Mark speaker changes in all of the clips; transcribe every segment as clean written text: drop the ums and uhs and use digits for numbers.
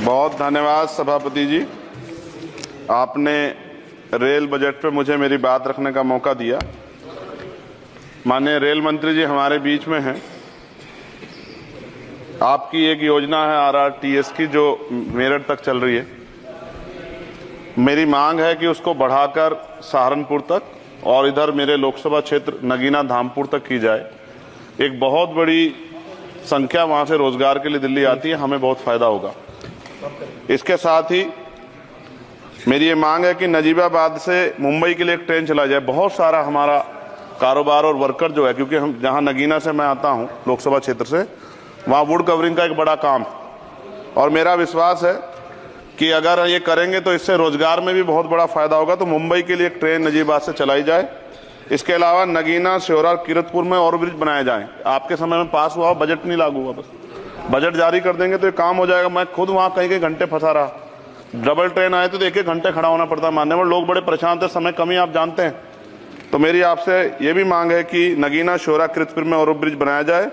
Speaker 1: बहुत धन्यवाद सभापति जी, आपने रेल बजट पे मुझे मेरी बात रखने का मौका दिया। माननीय रेल मंत्री जी हमारे बीच में हैं। आपकी एक योजना है RRTS की जो मेरठ तक चल रही है। मेरी मांग है कि उसको बढ़ाकर सहारनपुर तक और इधर मेरे लोकसभा क्षेत्र नगीना धामपुर तक की जाए। एक बहुत बड़ी संख्या वहां से रोजगार के लिए दिल्ली आती है, हमें बहुत फायदा होगा। इसके साथ ही मेरी ये मांग है कि नजीबाबाद से मुंबई के लिए एक ट्रेन चला जाए। बहुत सारा हमारा कारोबार और वर्कर जो है, क्योंकि हम जहां नगीना से मैं आता हूं लोकसभा क्षेत्र से, वहां वुड कवरिंग का एक बड़ा काम, और मेरा विश्वास है कि अगर ये करेंगे तो इससे रोजगार में भी बहुत बड़ा फायदा होगा। तो मुंबई के लिए एक ट्रेन नजीबाबाद से चलाई जाए। इसके अलावा नगीना, श्योरा, किरतपुर में और ब्रिज बनाए जाएं। आपके समय में पास हुआ, बजट नहीं लागू हुआ, बस बजट जारी कर देंगे तो ये काम हो जाएगा। मैं खुद वहां कई घंटे फंसा रहा, डबल ट्रेन आए तो 1-1 घंटे खड़ा होना पड़ता। मान्यवर लोग बड़े परेशान थे, समय कमी आप जानते हैं। तो मेरी आपसे ये भी मांग है कि नगीना, श्योरा, किरतपुर में और ब्रिज बनाया जाए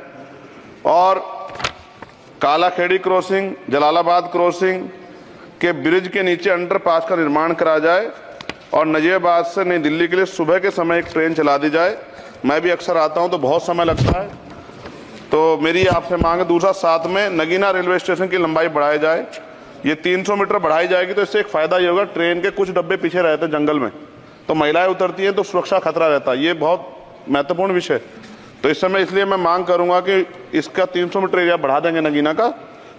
Speaker 1: और कालाखेड़ी क्रॉसिंग, जलालाबाद क्रॉसिंग के ब्रिज के नीचे अंडरपास का निर्माण करा जाए और नजीबाबाद से नई दिल्ली के लिए सुबह के समय एक ट्रेन चला दी जाए। मैं भी अक्सर आता हूं तो बहुत समय लगता है, तो मेरी आपसे मांग है। दूसरा, साथ में नगीना रेलवे स्टेशन की लंबाई बढ़ाई जाए। ये 300 मीटर बढ़ाई जाएगी तो इससे एक फायदा ये होगा, ट्रेन के कुछ डब्बे पीछे रहते हैं जंगल में, तो महिलाएं उतरती हैं तो सुरक्षा खतरा रहता है। ये बहुत महत्वपूर्ण विषय। तो इस समय इसलिए मैं मांग करूंगा कि इसका 300 मीटर एरिया बढ़ा देंगे नगीना का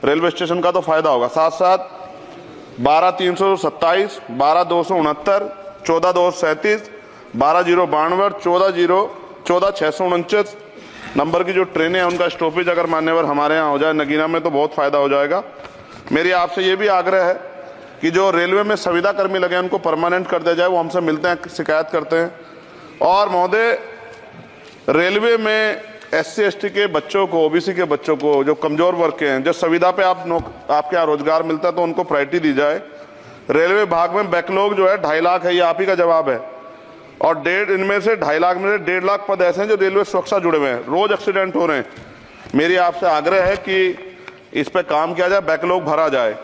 Speaker 1: रेलवे स्टेशन का, तो फायदा होगा। साथ साथ 12,327, 12,269, 14,237, 12,092, 14,649 नंबर की जो ट्रेनें हैं उनका स्टॉपेज अगर मान्यवर हमारे यहाँ हो जाए नगीना में तो बहुत फायदा हो जाएगा। मेरी आपसे ये भी आग्रह है कि जो रेलवे में संविदा कर्मी लगे हैं उनको परमानेंट कर दिया जाए। वो हमसे मिलते हैं, शिकायत करते हैं। और महोदय, रेलवे में SC/ST के बच्चों को, OBC के बच्चों को, जो कमजोर वर्ग के हैं, जो संविदा पे आपके यहाँ रोजगार मिलता है तो उनको प्रायोरिटी दी जाए। रेलवे विभाग में बैकलॉग जो है 2.5 लाख है, ये आप ही का जवाब है। और इनमें से 2.5 लाख में से 1.5 लाख पद ऐसे हैं जो रेलवे सुरक्षा जुड़े हुए हैं, रोज एक्सीडेंट हो रहे हैं। मेरी आपसे आग्रह है कि इस पे काम किया जाए, बैकलॉग भरा जाए।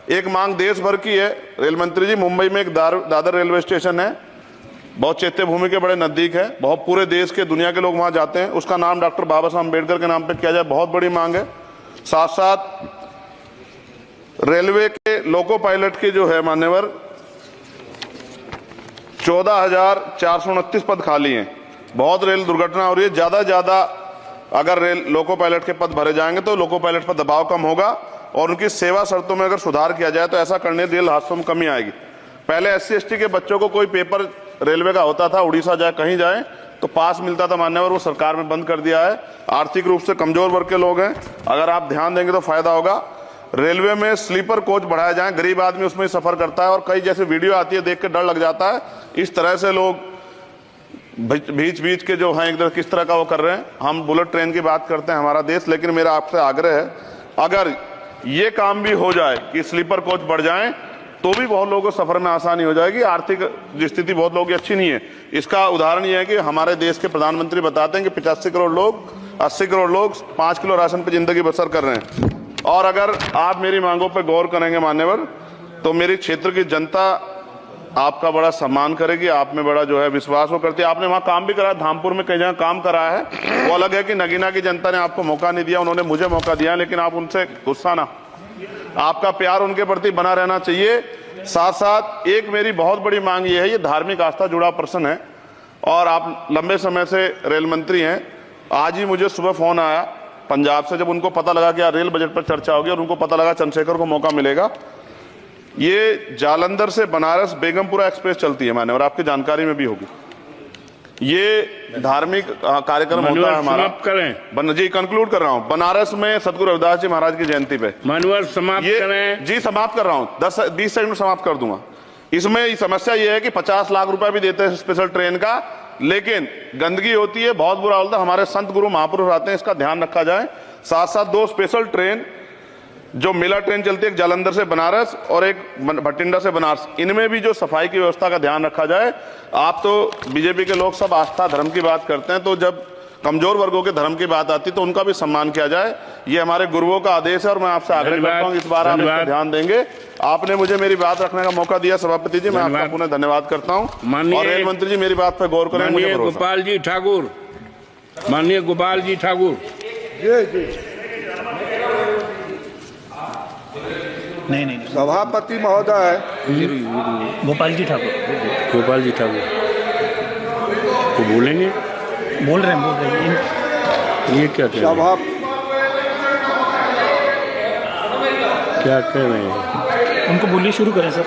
Speaker 1: एक मांग देश भर की है रेल मंत्री जी, मुंबई में एक दादर रेलवे स्टेशन है, बहुत चैत्य भूमि के बड़े नजदीक है, बहुत पूरे देश के, दुनिया के लोग वहां जाते हैं। उसका नाम डॉक्टर बाबा साहब अम्बेडकर के नाम पे किया जाए, बहुत बड़ी मांग है। साथ साथ रेलवे के लोको पायलट के जो है मान्यवर 14,429 पद खाली हैं। बहुत रेल दुर्घटना हो रही है, ज्यादा अगर रेल लोको पायलट के पद भरे जाएंगे तो लोको पायलट पर दबाव कम होगा और उनकी सेवा शर्तों में अगर सुधार किया जाए तो ऐसा करने रेल हादसों में कमी आएगी। पहले SC/ST के बच्चों को कोई पेपर रेलवे का होता था, उड़ीसा जाए कहीं जाए तो पास मिलता था मान्यवर, वो सरकार में बंद कर दिया है। आर्थिक रूप से कमजोर वर्ग के लोग हैं, अगर आप ध्यान देंगे तो फायदा होगा। रेलवे में स्लीपर कोच बढ़ाया जाए, गरीब आदमी उसमें सफर करता है और कई जैसे वीडियो आती है देख के डर लग जाता है। इस तरह से लोग बीच के जो हैं एकदम किस तरह का वो कर रहे हैं। हम बुलेट ट्रेन की बात करते हैं हमारा देश, लेकिन मेरा आपसे आग्रह है अगर ये काम भी हो जाए कि स्लीपर कोच बढ़ जाएं तो भी बहुत लोगों को सफर में आसानी हो जाएगी। आर्थिक स्थिति बहुत लोगों की अच्छी नहीं है। इसका उदाहरण ये है कि हमारे देश के प्रधानमंत्री बताते हैं कि 85 करोड़ लोग, 80 करोड़ लोग 5 किलो राशन पर जिंदगी बसर कर रहे हैं। और अगर आप मेरी मांगों पर गौर करेंगे मान्यवर, तो मेरी क्षेत्र की जनता आपका बड़ा सम्मान करेगी, आप में बड़ा जो है विश्वास वो करती है। आपने वहां काम भी करा, धामपुर में कई जगह काम करा है, वो अलग है कि नगीना की जनता ने आपको मौका नहीं दिया, उन्होंने मुझे मौका दिया, लेकिन आप उनसे गुस्सा ना, आपका प्यार उनके प्रति बना रहना चाहिए। साथ साथ एक मेरी बहुत बड़ी मांग ये है, ये धार्मिक आस्था जुड़ा प्रश्न है और आप लंबे समय से रेल मंत्री हैं। आज ही मुझे सुबह फोन आया पंजाब से, जब उनको पता लगा कि रेल बजट पर चर्चा होगी और उनको पता लगा चंद्रशेखर को मौका मिलेगा। ये जालंधर से बनारस बेगमपुरा एक्सप्रेस चलती है माने, और आपकी जानकारी में भी होगी। ये धार्मिक कार्यक्रम होता है हमारा। करें जी, कंक्लूड कर रहा हूँ। बनारस में सतगुरु रविदास जी महाराज की जयंती पे
Speaker 2: मानवर समाप्त करें
Speaker 1: जी। समाप्त कर रहा हूँ, 10-20 सेकंड में समाप्त कर दूंगा। इसमें समस्या ये है कि 50 लाख रुपए भी देते हैं स्पेशल ट्रेन का, लेकिन गंदगी होती है, बहुत बुरा होता है। हमारे संत गुरु महापुरुष आते हैं, इसका ध्यान रखा जाए। साथ साथ 2 स्पेशल ट्रेन जो मिला ट्रेन चलती है, एक जालंधर से बनारस और एक भटिंडा से बनारस, इनमें भी जो सफाई की व्यवस्था का ध्यान रखा जाए। आप तो बीजेपी के लोग सब आस्था धर्म की बात करते हैं, तो जब कमजोर वर्गों के धर्म की बात आती है तो उनका भी सम्मान किया जाए। ये हमारे गुरुओं का आदेश है और मैं आपसे आग्रह करता हूँ इस बार आप इस पर ध्यान देंगे। आपने मुझे मेरी बात रखने का मौका दिया सभापति जी, मैं आपका पुनः धन्यवाद करता हूँ। और रेल मंत्री जी मेरी बात पर गौर करें, मुझे भरोसा।
Speaker 2: गोपाल जी ठाकुर, माननीय गोपाल जी ठाकुर।
Speaker 3: नहीं
Speaker 4: सभापति महोदय,
Speaker 3: गोपाल जी ठाकुर
Speaker 2: वो बोलेंगे,
Speaker 3: बोल रहे हैं
Speaker 2: ये क्या कह रहे हैं? क्या कह रहे हैं?
Speaker 3: उनको बोलिए, शुरू करें सर।